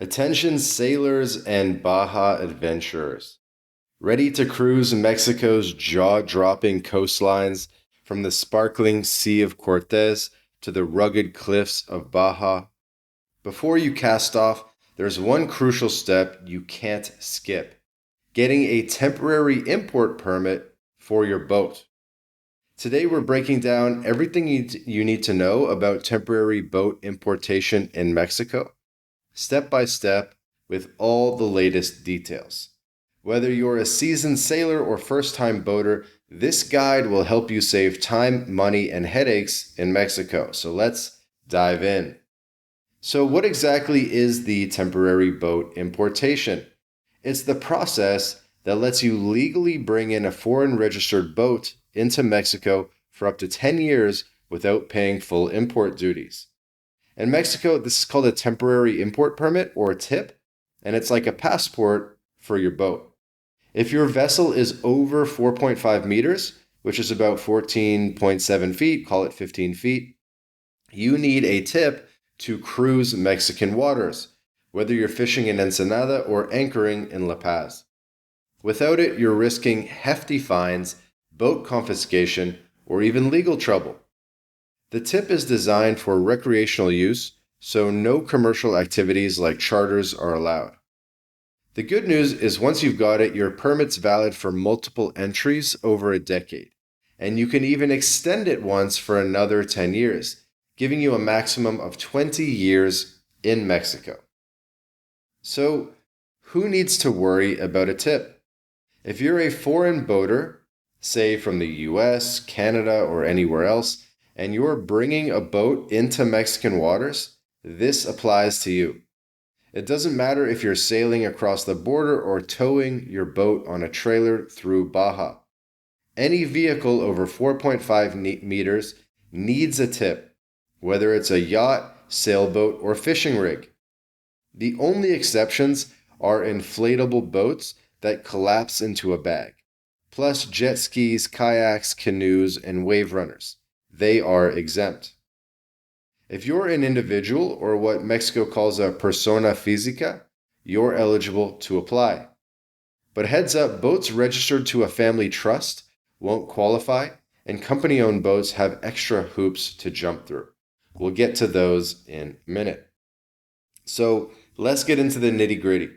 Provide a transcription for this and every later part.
Attention sailors and Baja adventurers. Ready to cruise Mexico's jaw-dropping coastlines from the sparkling Sea of Cortez to the rugged cliffs of Baja? Before you cast off, there's one crucial step you can't skip: getting a temporary import permit for your boat. Today we're breaking down everything you need to know about temporary boat importation in Mexico, step by step, with all the latest details. Whether you're a seasoned sailor or first-time boater, this guide will help you save time, money, and headaches in Mexico. So let's dive in. So what exactly is the temporary boat importation? It's the process that lets you legally bring in a foreign registered boat into Mexico for up to 10 years without paying full import duties. In Mexico, this is called a temporary import permit, or a TIP, and it's like a passport for your boat. If your vessel is over 4.5 meters, which is about 14.7 feet, call it 15 feet, you need a TIP to cruise Mexican waters, whether you're fishing in Ensenada or anchoring in La Paz. Without it, you're risking hefty fines, boat confiscation, or even legal trouble. The TIP is designed for recreational use, so no commercial activities like charters are allowed. The good news is once you've got it, your permit's valid for multiple entries over a decade, and you can even extend it once for another 10 years, giving you a maximum of 20 years in Mexico. So, who needs to worry about a TIP? If you're a foreign boater, say from the US, Canada, or anywhere else, and you're bringing a boat into Mexican waters, this applies to you. It doesn't matter if you're sailing across the border or towing your boat on a trailer through Baja. Any vehicle over 4.5 meters needs a TIP, whether it's a yacht, sailboat, or fishing rig. The only exceptions are inflatable boats that collapse into a bag, plus jet skis, kayaks, canoes, and wave runners. They are exempt. If you're an individual, or what Mexico calls a persona física, you're eligible to apply. But heads up, boats registered to a family trust won't qualify, and company-owned boats have extra hoops to jump through. We'll get to those in a minute. So let's get into the nitty-gritty.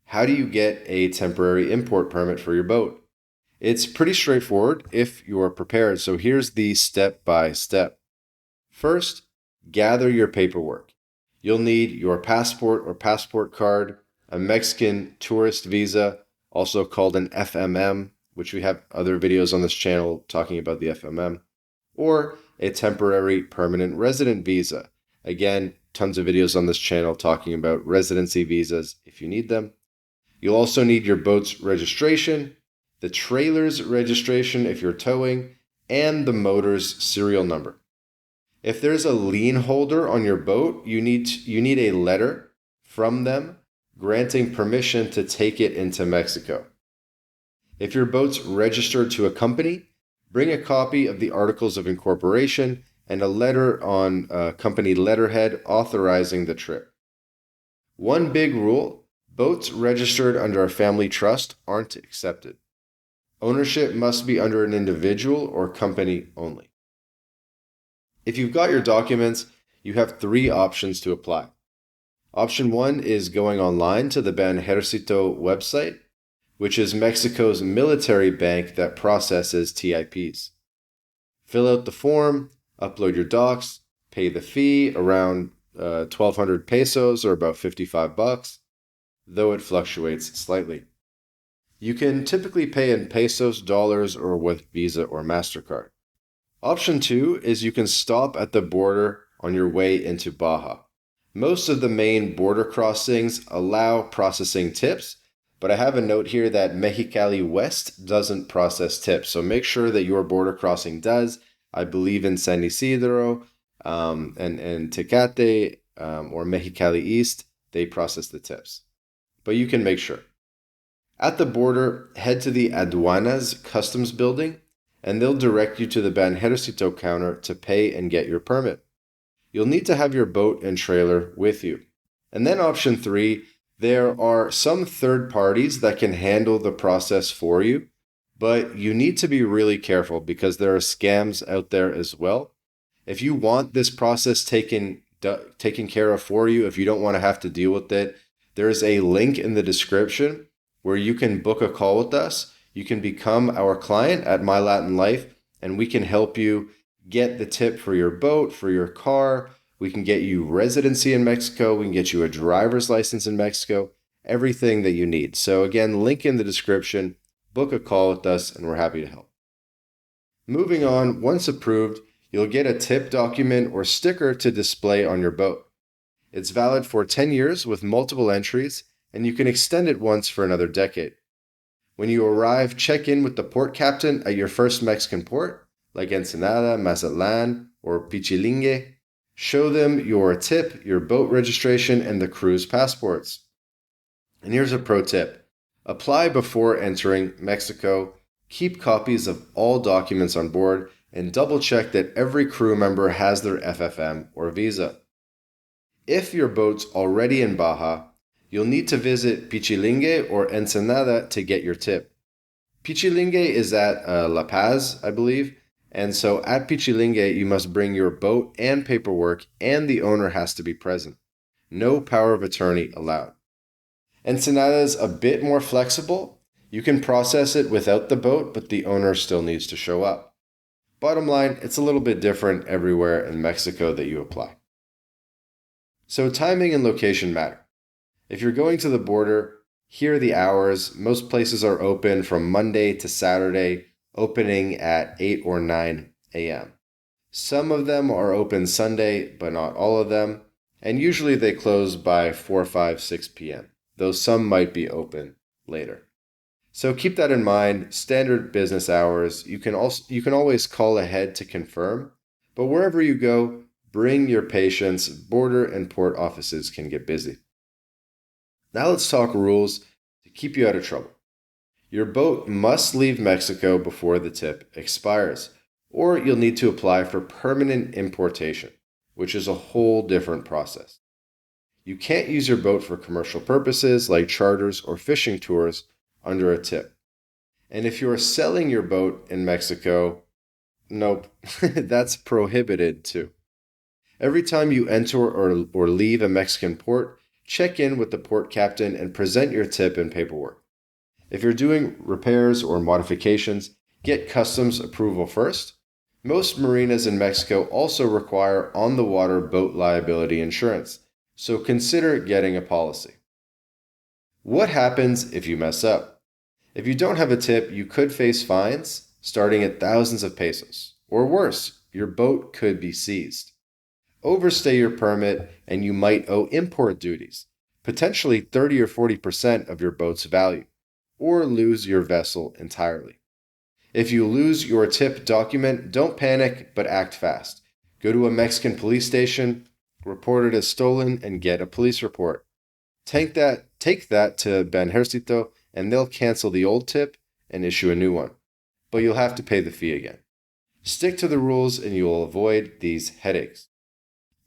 How do you get a temporary import permit for your boat? It's pretty straightforward if you are prepared, so here's the step-by-step. First, gather your paperwork. You'll need your passport or passport card, a Mexican tourist visa, also called an FMM, which we have other videos on this channel talking about the FMM, or a temporary permanent resident visa. Again, tons of videos on this channel talking about residency visas if you need them. You'll also need your boat's registration, the trailer's registration if you're towing, and the motor's serial number. If there's a lien holder on your boat, you need a letter from them granting permission to take it into Mexico. If your boat's registered to a company, bring a copy of the Articles of Incorporation and a letter on company letterhead authorizing the trip. One big rule: boats registered under a family trust aren't accepted. Ownership must be under an individual or company only. If you've got your documents, you have three options to apply. Option one is going online to the Banjercito website, which is Mexico's military bank that processes TIPs. Fill out the form, upload your docs, pay the fee, around 1,200 pesos or about $55, though it fluctuates slightly. You can typically pay in pesos, dollars, or with Visa or MasterCard. Option two is you can stop at the border on your way into Baja. Most of the main border crossings allow processing tips, but I have a note here that Mexicali West doesn't process tips, so make sure that your border crossing does. I believe in San Isidro and Tecate or Mexicali East, they process the tips. But you can make sure. At the border, head to the Aduanas Customs Building, and they'll direct you to the Banjercito counter to pay and get your permit. You'll need to have your boat and trailer with you. And then option three There are some third parties that can handle the process for you, but you need to be really careful because there are scams out there as well. If you want this process taken care of for you, if you don't want to have to deal with it, there's a link in the description where you can book a call with us. You can become our client at My Latin Life, and we can help you get the tip for your boat, for your car. We can get you residency in Mexico. We can get you a driver's license in Mexico, everything that you need. So again, link in the description, book a call with us, and we're happy to help. Moving on, once approved, you'll get a tip document or sticker to display on your boat. It's valid for 10 years with multiple entries, and you can extend it once for another decade. When you arrive, check in with the port captain at your first Mexican port, like Ensenada, Mazatlan, or Pichilingue. Show them your tip, your boat registration, and the cruise passports. And here's a pro tip. Apply before entering Mexico. Keep copies of all documents on board and double check that every crew member has their FFM or visa. If your boat's already in Baja, you'll need to visit Pichilingue or Ensenada to get your tip. Pichilingue is at La Paz, I believe, and so at Pichilingue you must bring your boat and paperwork, and the owner has to be present. No power of attorney allowed. Ensenada is a bit more flexible. You can process it without the boat, but the owner still needs to show up. Bottom line, it's a little bit different everywhere in Mexico that you apply. So timing and location matter. If you're going to the border, here are the hours. Most places are open from Monday to Saturday, opening at 8 or 9 a.m. Some of them are open Sunday, but not all of them, and usually they close by 4, 5, 6 p.m., though some might be open later. So keep that in mind. Standard business hours. You can always call ahead to confirm, but wherever you go, bring your patience. Border and port offices can get busy. Now let's talk rules to keep you out of trouble. Your boat must leave Mexico before the tip expires, or you'll need to apply for permanent importation, which is a whole different process. You can't use your boat for commercial purposes like charters or fishing tours under a tip. And if you are selling your boat in Mexico, nope, that's prohibited too. Every time you enter or leave a Mexican port, check in with the port captain and present your tip and paperwork. If you're doing repairs or modifications, get customs approval first. Most marinas in Mexico also require on-the-water boat liability insurance, so consider getting a policy. What happens if you mess up? If you don't have a tip, you could face fines starting at thousands of pesos, or worse, your boat could be seized. Overstay your permit and you might owe import duties, potentially 30 or 40% of your boat's value, or lose your vessel entirely. If you lose your tip document, don't panic, but act fast. Go to a Mexican police station, report it as stolen, and get a police report. Take that to Banjército, and they'll cancel the old tip and issue a new one. But you'll have to pay the fee again. Stick to the rules and you will avoid these headaches.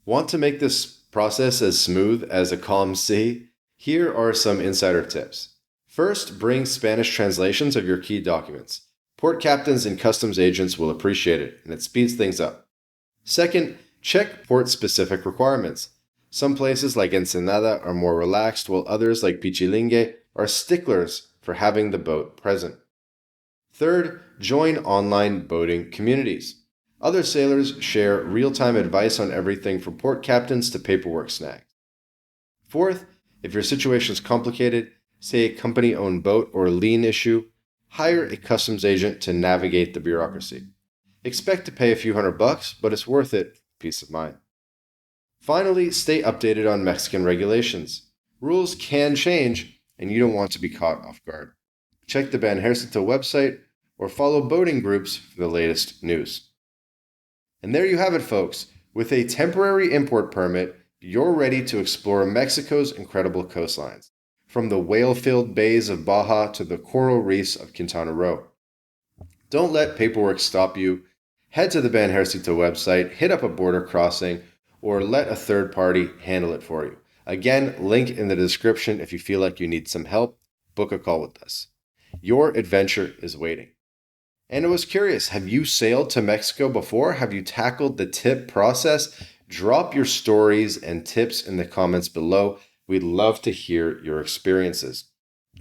Want to make this process as smooth as a calm sea? Here are some insider tips. First, bring Spanish translations of your key documents. Port captains and customs agents will appreciate it, and it speeds things up. Second, check port-specific requirements. Some places like Ensenada are more relaxed, while others like Pichilingue are sticklers for having the boat present. Third, join online boating communities. Other sailors share real-time advice on everything from port captains to paperwork snags. Fourth, if your situation is complicated, say a company-owned boat or lien issue, hire a customs agent to navigate the bureaucracy. Expect to pay a few $100, but it's worth it for peace of mind. Finally, stay updated on Mexican regulations. Rules can change, and you don't want to be caught off guard. Check the Banjército website or follow boating groups for the latest news. And there you have it, folks. With a temporary import permit, you're ready to explore Mexico's incredible coastlines, from the whale-filled bays of Baja to the coral reefs of Quintana Roo. Don't let paperwork stop you. Head to the Banjército website, hit up a border crossing, or let a third party handle it for you. Again, link in the description if you feel like you need some help. Book a call with us. Your adventure is waiting. And I was curious, have you sailed to Mexico before? Have you tackled the tip process? Drop your stories and tips in the comments below. We'd love to hear your experiences.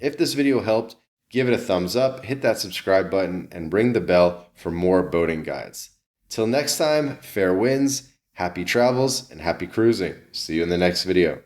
If this video helped, give it a thumbs up, hit that subscribe button, and ring the bell for more boating guides. Till next time, fair winds, happy travels, and happy cruising. See you in the next video.